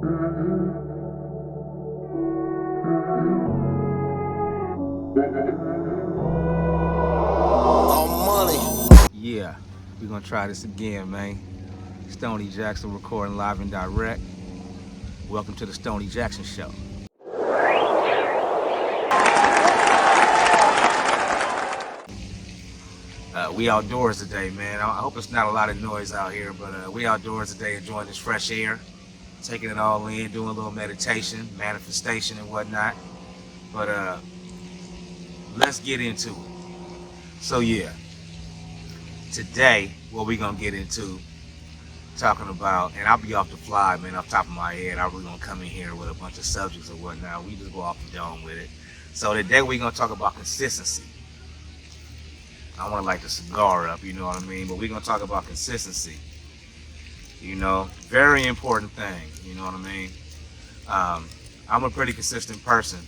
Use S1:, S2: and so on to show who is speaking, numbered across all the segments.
S1: Yeah, we're gonna try this again, man. Stoney Jackson recording live and direct. Welcome to the Stoney Jackson Show. We outdoors today, man. I hope it's not a lot of noise out here, but we outdoors today enjoying this fresh air, taking it all in, doing a little meditation, manifestation and whatnot. But let's get into it. So yeah, today what we're gonna get into talking about, and I'll be off the fly, man, off the top of my head. I'm really gonna come in here with a bunch of subjects or whatnot. We just go off the dome with it. So today we're gonna talk about consistency. I want to light the cigar up, you know what I mean? But we're going to talk about consistency. You know, very important thing, you know what I mean? I'm a pretty consistent person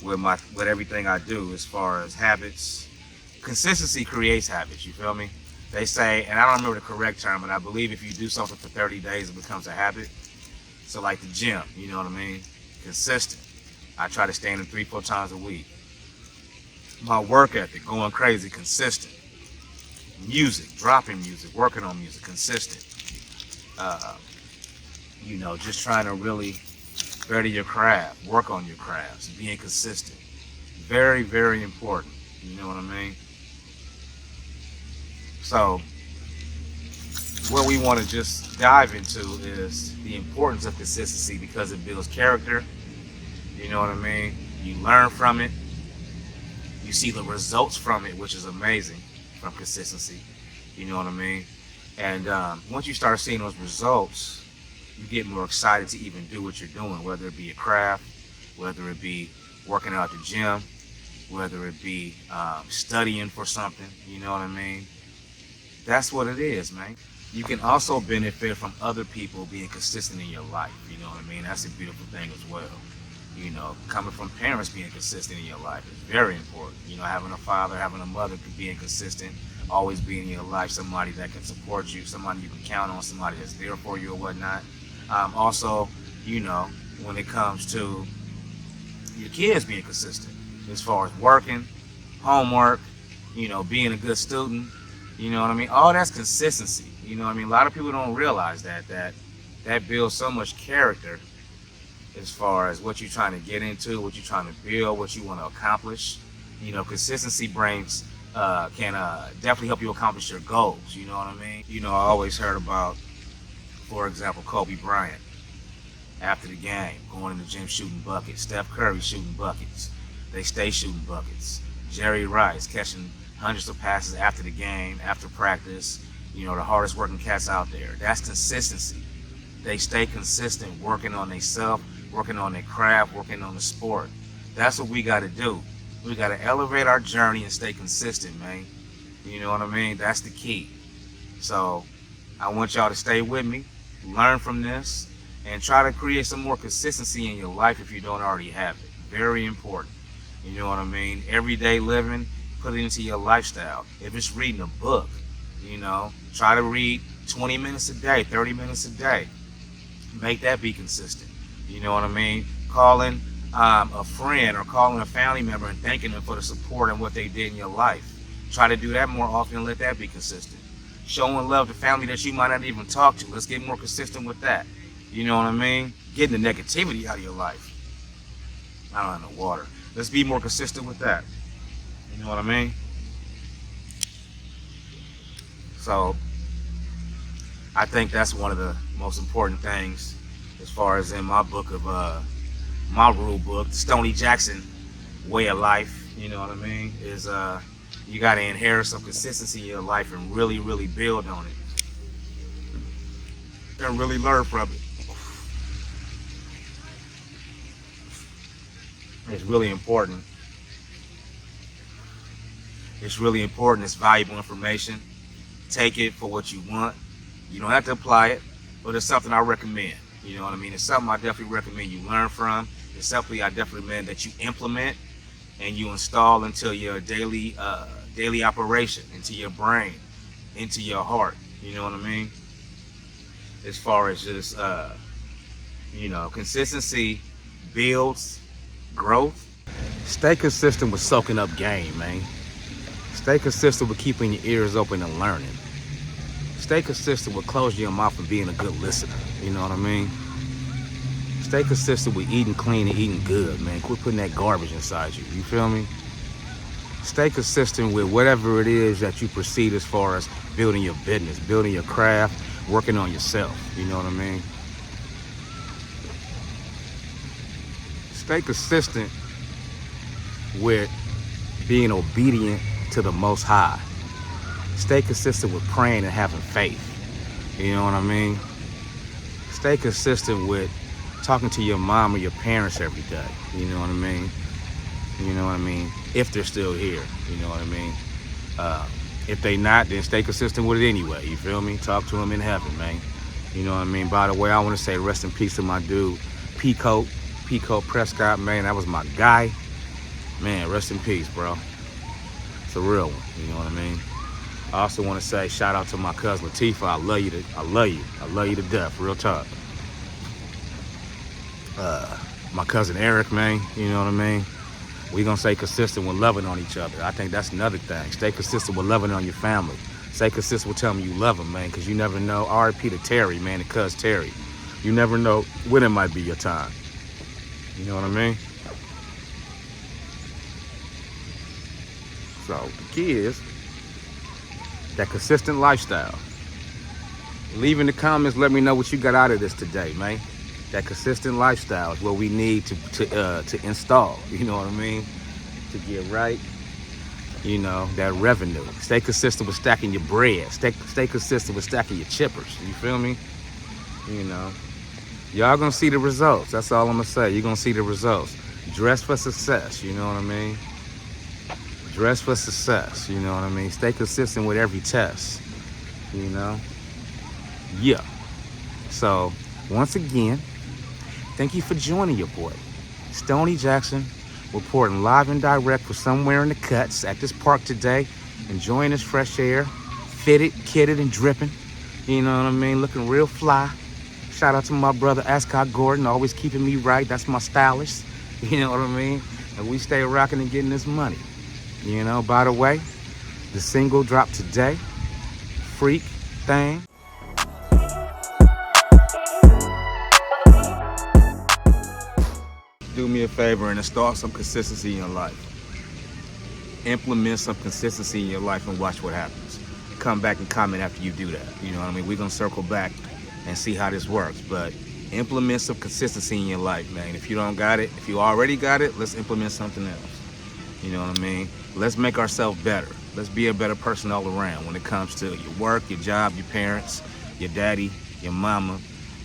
S1: with everything I do as far as habits. Consistency creates habits, you feel me? They say, and I don't remember the correct term, but I believe if you do something for 30 days, it becomes a habit. So like the gym, you know what I mean? Consistent. I try to stay in 3-4 times a week. My work ethic, going crazy, consistent. Music, dropping music, working on music, consistent. You know, just trying to really better your craft, work on your crafts, being consistent. Very, very important. You know what I mean? So, what we want to just dive into is the importance of consistency because it builds character. You know what I mean? You learn from it. You see the results from it, which is amazing, from consistency. You know what I mean? And once you start seeing those results, you get more excited to even do what you're doing, whether it be a craft, whether it be working out at the gym, whether it be studying for something, you know what I mean? That's what it is, man. You can also benefit from other people being consistent in your life, you know what I mean? That's a beautiful thing as well. You know, coming from parents being consistent in your life is very important. You know, having a father, having a mother being consistent, always being in your life, somebody that can support you, somebody you can count on, somebody that's there for you or whatnot. Also, you know, when it comes to your kids being consistent, as far as working, homework, you know, being a good student, you know what I mean? All that's consistency. You know what I mean? A lot of people don't realize that builds so much character as far as what you're trying to get into, what you're trying to build, what you want to accomplish. You know, consistency brings, can definitely help you accomplish your goals, you know what I mean? You know, I always heard about, for example, Kobe Bryant, after the game, going in the gym shooting buckets. Steph Curry shooting buckets. They stay shooting buckets. Jerry Rice catching hundreds of passes after the game, after practice. You know, the hardest working cats out there. That's consistency. They stay consistent, working on themselves, working on their craft, working on the sport. That's what we got to do. We got to elevate our journey and stay consistent, man. You know what I mean? That's the key. So I want y'all to stay with me, learn from this, and try to create some more consistency in your life if you don't already have it. Very important. You know what I mean? Everyday living, put it into your lifestyle. If it's reading a book, you know, try to read 20 minutes a day, 30 minutes a day. Make that be consistent. You know what I mean? Calling a friend or calling a family member and thanking them for the support and what they did in your life. Try to do that more often and let that be consistent. Showing love to family that you might not even talk to. Let's get more consistent with that. You know what I mean? Getting the negativity out of your life. I don't have no water. Let's be more consistent with that. You know what I mean? So I think that's one of the most important things as far as in my book of my rule book, the Stoney Jackson way of life, you know what I mean, is you got to inherit some consistency in your life and really, really build on it and really learn from it. It's really important. It's really important. It's valuable information. Take it for what you want. You don't have to apply it, but it's something I recommend. You know what I mean? It's something I definitely recommend you learn from. It's something I definitely recommend that you implement and you install into your daily operation, into your brain, into your heart. You know what I mean? As far as just You know, consistency builds growth. Stay consistent with soaking up game, man. Stay consistent with keeping your ears open and learning. Stay consistent with closing your mouth and being a good listener. You know what I mean? Stay consistent with eating clean and eating good, man. Quit putting that garbage inside you. You feel me? Stay consistent with whatever it is that you proceed as far as building your business, building your craft, working on yourself. You know what I mean? Stay consistent with being obedient to the Most High. Stay consistent with praying and having faith. You know what I mean? Stay consistent with talking to your mom or your parents every day. You know what I mean? You know what I mean? If they're still here. You know what I mean? If they not, then stay consistent with it anyway. You feel me? Talk to them in heaven, man. You know what I mean? By the way, I want to say rest in peace to my dude, Pico Prescott, man. That was my guy. Man, rest in peace, bro. It's a real one. You know what I mean? I also want to say shout out to my cousin Latifah. I love you to death. Real talk. My cousin Eric, man. You know what I mean? We gonna stay consistent with loving on each other. I think that's another thing. Stay consistent with loving on your family. Stay consistent with telling them you love them, man, because you never know. R.I.P. to Terry, man, to Cuz Terry. You never know when it might be your time. You know what I mean? So the key is that consistent lifestyle. Leave in the comments, let me know what you got out of this today, man. That consistent lifestyle is what we need to install. You know what I mean? To get right. You know, that revenue. Stay consistent with stacking your bread. Stay consistent with stacking your chippers. You feel me? You know. Y'all gonna see the results. That's all I'm gonna say. You're gonna see the results. Dress for success. You know what I mean? Dress for success. You know what I mean? Stay consistent with every test. You know? Yeah. So, once again, thank you for joining your boy, Stoney Jackson, reporting live and direct from somewhere in the cuts at this park today, enjoying this fresh air, fitted, kitted, and dripping. You know what I mean? Looking real fly. Shout out to my brother Ascot Gordon, always keeping me right. That's my stylist. You know what I mean? And we stay rocking and getting this money. You know, by the way, the single dropped today, Freak Thing. Do me a favor and install some consistency in your life. Implement some consistency in your life and watch what happens. Come back and comment after you do that. You know what I mean? We're going to circle back and see how this works. But implement some consistency in your life, man. If you don't got it, if you already got it, let's implement something else. You know what I mean? Let's make ourselves better. Let's be a better person all around when it comes to your work, your job, your parents, your daddy, your mama,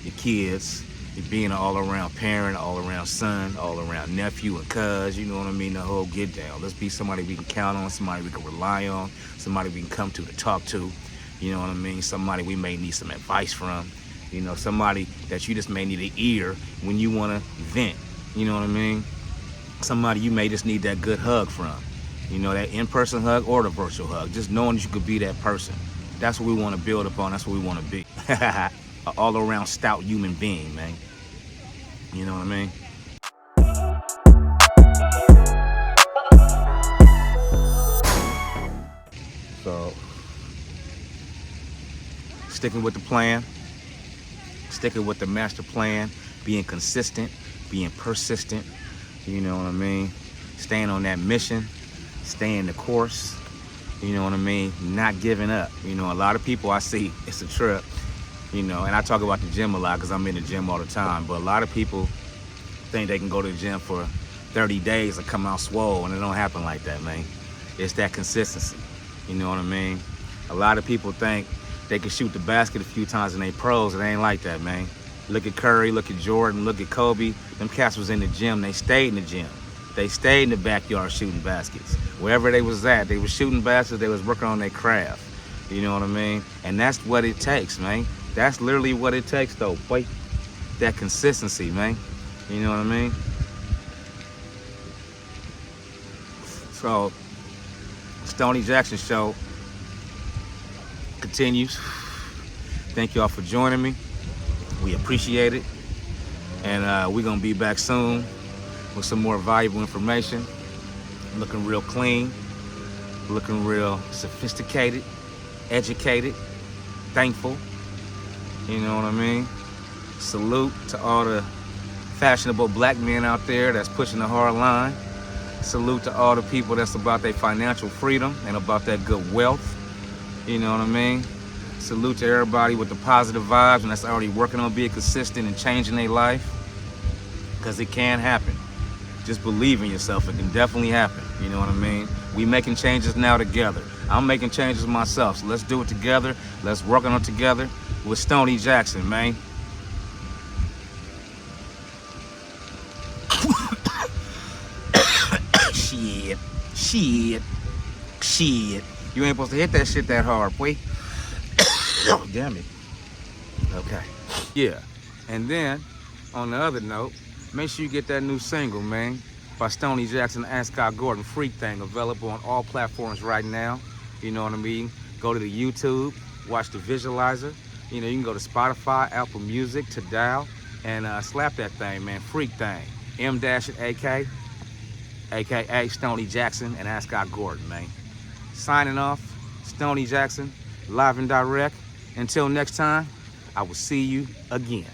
S1: your kids. You're being an all-around parent, all-around son, all-around nephew and cuz, you know what I mean, the whole get down. Let's be somebody we can count on, somebody we can rely on, somebody we can come to talk to, you know what I mean, somebody we may need some advice from, you know, somebody that you just may need an ear when you want to vent, you know what I mean, somebody you may just need that good hug from, you know, that in-person hug or the virtual hug, just knowing that you could be that person. That's what we want to build upon, that's what we want to be. An all-around stout human being, man. You know what I mean? So, sticking with the plan, sticking with the master plan, being consistent, being persistent, you know what I mean? Staying on that mission, staying the course, you know what I mean? Not giving up. You know, a lot of people I see, it's a trip. You know, and I talk about the gym a lot because I'm in the gym all the time. But a lot of people think they can go to the gym for 30 days and come out swole, and it don't happen like that, man. It's that consistency. You know what I mean? A lot of people think they can shoot the basket a few times and they pros. It ain't like that, man. Look at Curry, look at Jordan, look at Kobe. Them cats was in the gym. They stayed in the gym. They stayed in the backyard shooting baskets. Wherever they was at, they was shooting baskets. They was working on their craft. You know what I mean? And that's what it takes, man. That's literally what it takes, though. Wait, that consistency, man. You know what I mean? So, Stoney Jackson Show continues. Thank y'all for joining me. We appreciate it. And we're gonna be back soon with some more valuable information. Looking real clean, looking real sophisticated, educated, thankful. You know what I mean? Salute to all the fashionable black men out there that's pushing the hard line. Salute to all the people that's about their financial freedom and about that good wealth. You know what I mean? Salute to everybody with the positive vibes and that's already working on being consistent and changing their life. Because it can happen. Just believe in yourself. It can definitely happen. You know what I mean? We making changes now together. I'm making changes myself. So let's do it together. Let's work on it together with Stoney Jackson, man. Shit. You ain't supposed to hit that shit that hard, boy. Oh, damn it. Okay. Yeah. And then, on the other note, make sure you get that new single, man, by Stoney Jackson and Scott Gordon, Freak Thing, available on all platforms right now. You know what I mean? Go to the YouTube, watch the visualizer. You know, you can go to Spotify, Apple Music, to dial, and slap that thing, man. Freak Thing. M-AK, aka Stoney Jackson and Scott Gordon, man. Signing off, Stoney Jackson, live and direct. Until next time, I will see you again.